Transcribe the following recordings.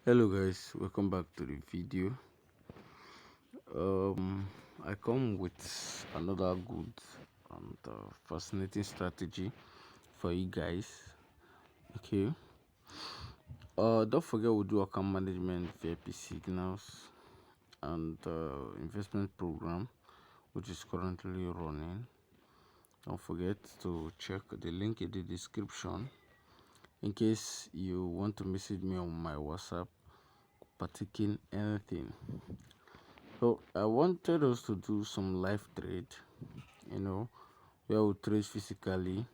Hello guys, welcome back to the video. I come with another good and fascinating strategy for you guys. Okay. Don't forget we do account management VIP signals and investment program, which is currently running. Don't forget to check the link in the description in case you want to message me on my WhatsApp, partaking anything. So I wanted us to do some live trade, where we trade physically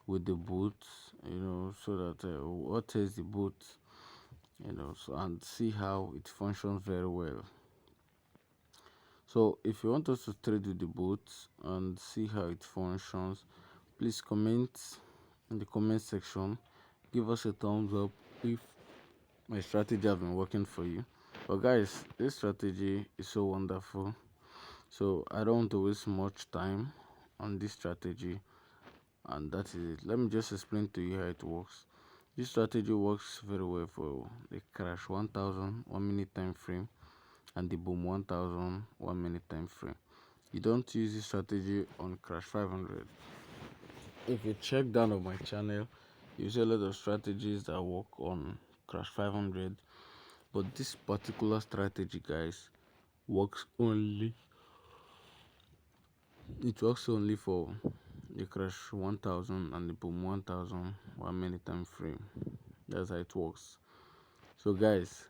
with the boot, so that what is the boot, so, and see how it functions very well. So if you want us to trade with the boot and see how it functions, please comment in the comment section. Give us a thumbs up if my strategy has been working for you. But guys, this strategy is so wonderful. So I don't want to waste much time on this strategy, and that is it. Let me just explain to you how it works. This strategy works very well for the crash 1000 1 minute time frame and the boom 1000 1 minute time frame. You don't use this strategy on crash 500. If you check down on my channel, you see a lot of strategies that work on crash 500, but this particular strategy, guys, works only it works only for the crash 1000 and the boom 1000 1 minute time frame. That's how it works. So guys,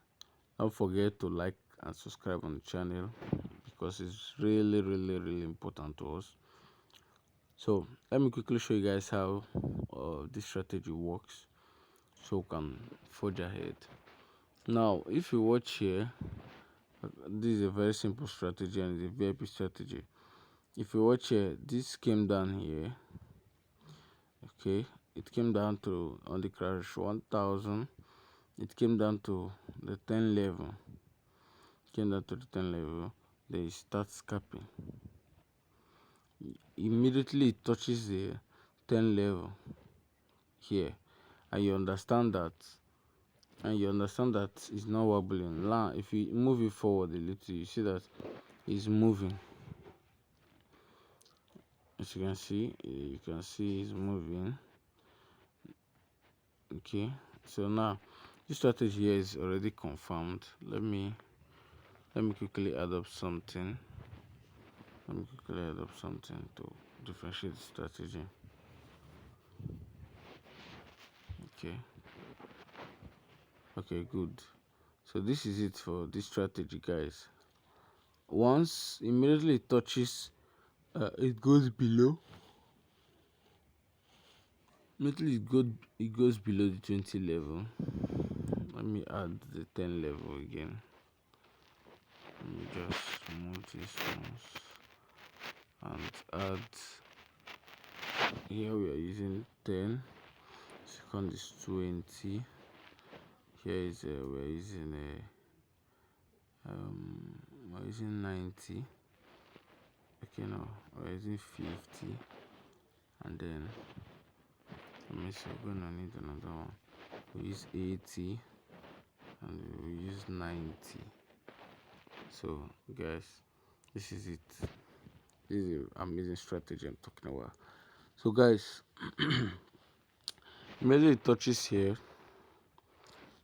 don't forget to like and subscribe on the channel because it's really important to us. So let me quickly show you guys how this strategy works so we can forge ahead. Now if you watch here, this is a very simple strategy and it's a VIP strategy. If you watch here, this came down here. Okay, it came down to on the crash 1000, it came down to the 10 level, then it starts capping. Immediately it touches the 10 level here, and you understand that it's not wobbling. Now if you move it forward a little, you see that it's moving. As you can see it's moving. Okay, so now this strategy here is already confirmed. Let me quickly add up something. To differentiate the strategy. Okay, good. So this is it for this strategy, guys. Once immediately it touches, it goes below. Immediately it goes below the 20 level. Let me add the 10 level again. Let me just move this once and add. Here we are using 10. Second is 20. Here is we're using we're using 90. Okay, now we're using 50, and then let me see, we're gonna need another one. We use 80 and we use 90. So guys, this is it. This is an amazing strategy I'm talking about. So guys, immediately it touches here,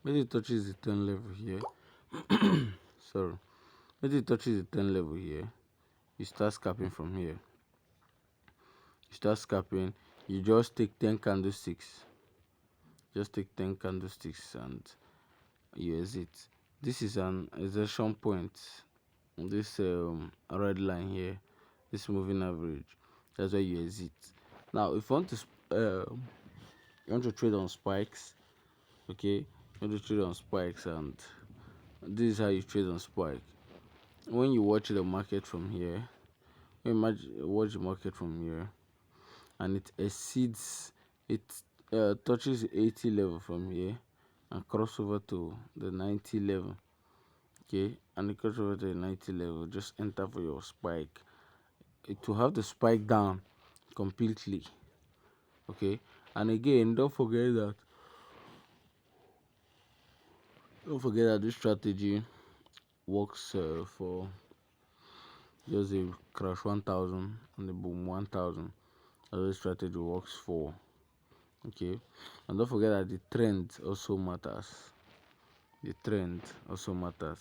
immediately it touches the 10 level here. Sorry, immediately it touches the 10 level here, you start scalping from here. You start scalping, you just take 10 candlesticks. Just take 10 candlesticks and you exit. This is an exertion point. This red line here, this moving average, that's where you exit. Now if you want to trade on spikes, okay, you want to trade on spikes, and this is how you trade on spike. When you watch the market from here, watch the market from here, and it exceeds, it touches 80 level from here and cross over to the 90 level. Okay, and it cross over to the 90 level, just enter for your spike. It will have the spike down completely. Okay, and again, don't forget that Don't forget that this strategy works for just a crash 1000 and the boom 1000. This strategy works for. Okay, and don't forget that the trend also matters. The trend also matters.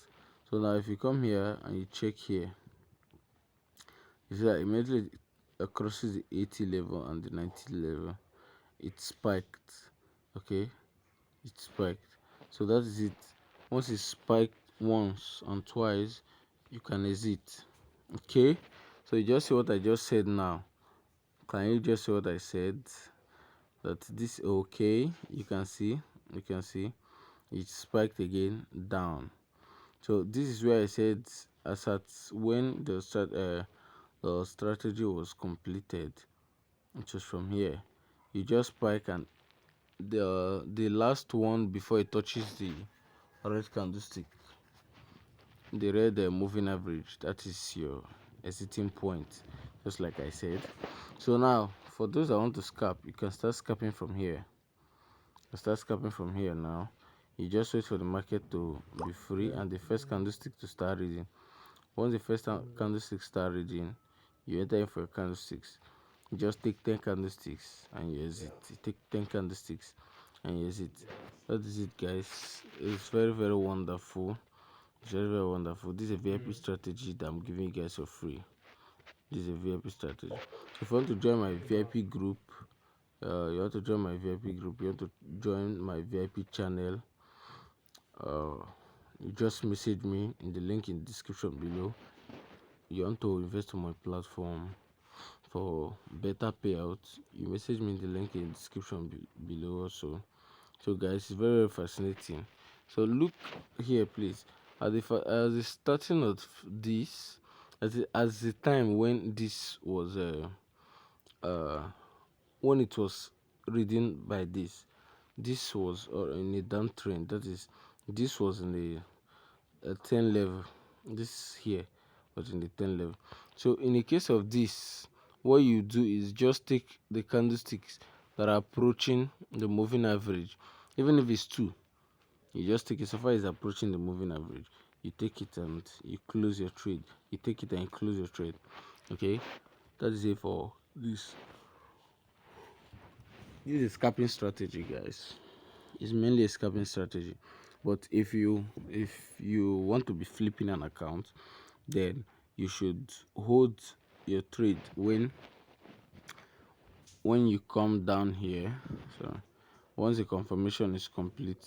So now if you come here and you check here, you see that immediately crosses the 80 level and the 90 level, it spiked. Okay, it spiked. So that is it. Once it spiked once and twice, you can exit. Okay, so you just see what I just said now. Can you just see what I said? That this okay, you can see it spiked again down. So this is where I said as at when the strategy was completed, it was from here. You just spike, and the last one before it touches the red candlestick, the red moving average, that is your exiting point, just like I said. So now for those that want to scalp, you can start scalping from here. Now. You just wait for the market to be free and the first candlestick to start reading. Once the first candlestick start reading, you enter in for your candlesticks. You just take 10 candlesticks and you exit. You take 10 candlesticks and you exit. That is it, guys. It's very, very wonderful. It's very, very wonderful. This is a VIP strategy that I'm giving you guys for free. This is a VIP strategy. So if you want to join my VIP group, you want to join my VIP group, you want to join my VIP channel, you just message me in the link in the description below. You want to invest on my platform for better payouts, you message me in the link in the description below also. So guys, it's very, very fascinating. So look here please, at the starting of this, as the time when this was when it was reading by this was in a downtrend. That is, this was in a 10 level. This here was in the 10 level. So in the case of this, what you do is just take the candlesticks that are approaching the moving average, even if it's 2. You just take it so far as approaching the moving average, you take it and you close your trade. You take it and you close your trade. Okay, that is it for this. This is scalping strategy, guys. It's mainly a scalping strategy. But if you want to be flipping an account, then you should hold your trade when you come down here. So once the confirmation is complete,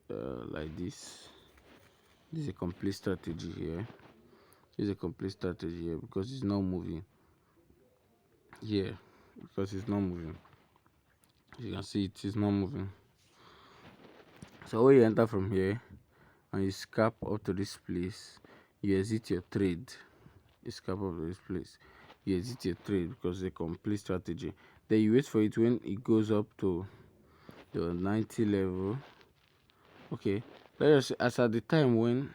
like this is a complete strategy here. This is a complete strategy here because it's not moving here, because it's not moving. You can see it is not moving. So when you enter from here and you scalp up to this place, you exit your trade. You scalp up to this place, you exit your trade because it's a complete strategy. Then you wait for it when it goes up to the 90 level. Okay, let us say as at the time when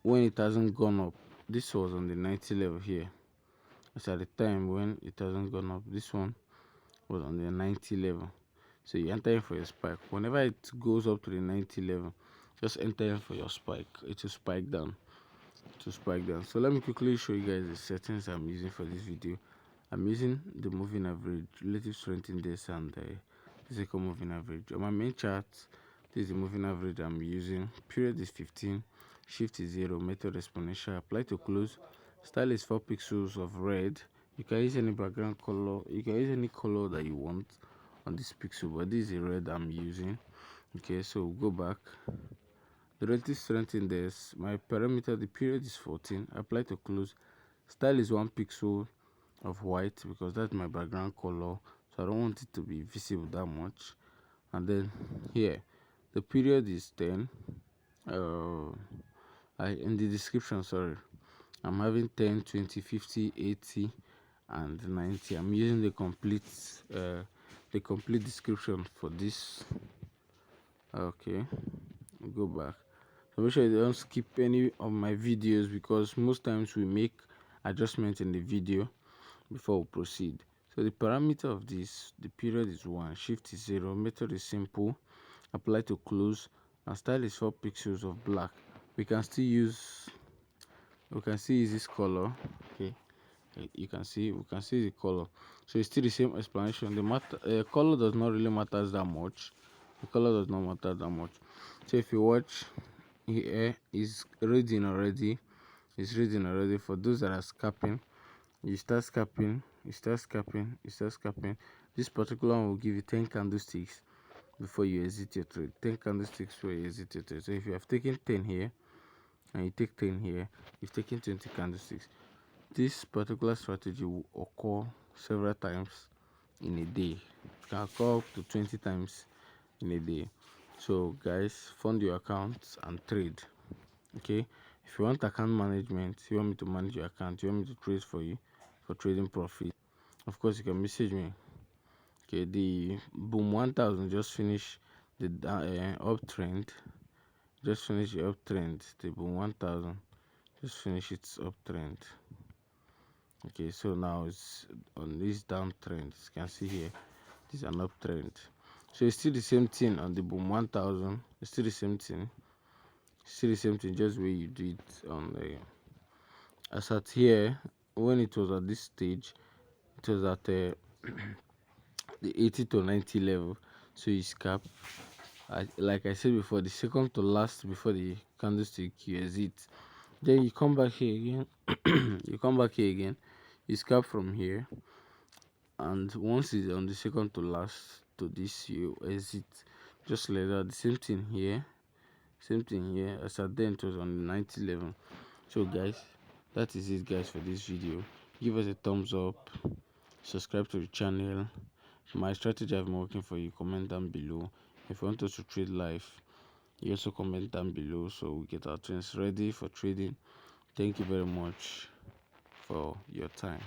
it hasn't gone up, this was on the 90 level here. As at the time when it hasn't gone up, this one was on the 90 level. So you enter in for your spike. Whenever it goes up to the 90 level, just enter in for your spike. It will spike down. So let me quickly show you guys the settings I'm using for this video. I'm using the moving average, relative strength index, and the second moving average. On my main chart, this is the moving average I'm using. Period is 15, shift is 0, method exponential, apply to close. Style is 4 pixels of red. You can use any background color. You can use any color that you want on this pixel, but this is the red I'm using. Okay, so go back. The relative strength index, my parameter, the period is 14. Apply to close. Style is 1 pixel of white because that's my background color, so I don't want it to be visible that much. And then here, the period is 10. In the description, sorry, I'm having 10, 20, 50, 80, and 90. I'm using the complete description for this. Okay, go back. So make sure you don't skip any of my videos because most times we make adjustments in the video before we proceed. So the parameter of this, the period is 1, shift is 0, method is simple, apply to close, and style is 4 pixels of black. We can still use this color. Okay, we can see the color. So it's still the same explanation. The color does not really matter that much. The color does not matter that much. So if you watch here, is reading already. It's reading already. For those that are scalping, you start scalping, this particular one will give you 10 candlesticks before you exit your trade. 10 candlesticks before you exit your trade. So if you have taken 10 here and you take 10 here, you've taken 20 candlesticks. This particular strategy will occur several times in a day. It can occur up to 20 times in a day. So guys, fund your accounts and trade. Okay, if you want account management, you want me to manage your account, you want me to trade for you for trading profit, of course you can message me. Okay, the boom 1000 just finished the uptrend. Just finish the uptrend. The boom 1000 just finish its uptrend. Okay, so now it's on this downtrend. As you can see here, this is an uptrend. So it's still the same thing on the boom 1000. It's still the same thing. Still the same thing, just where you do it on the as at here. When it was at this stage, it was at the 80 to 90 level. So you scalp. Like I said before, the second to last before the candlestick, you exit. Then you come back here again. You scalp from here, and once it's on the second to last to this, you exit. Just like that. The same thing here. As at then, it was on the 90 level. So guys, that is it guys for this video. Give us a thumbs up, subscribe to the channel. My strategy I've been working for you, comment down below. If you want us to trade live, you also comment down below so we get our trends ready for trading. Thank you very much for your time.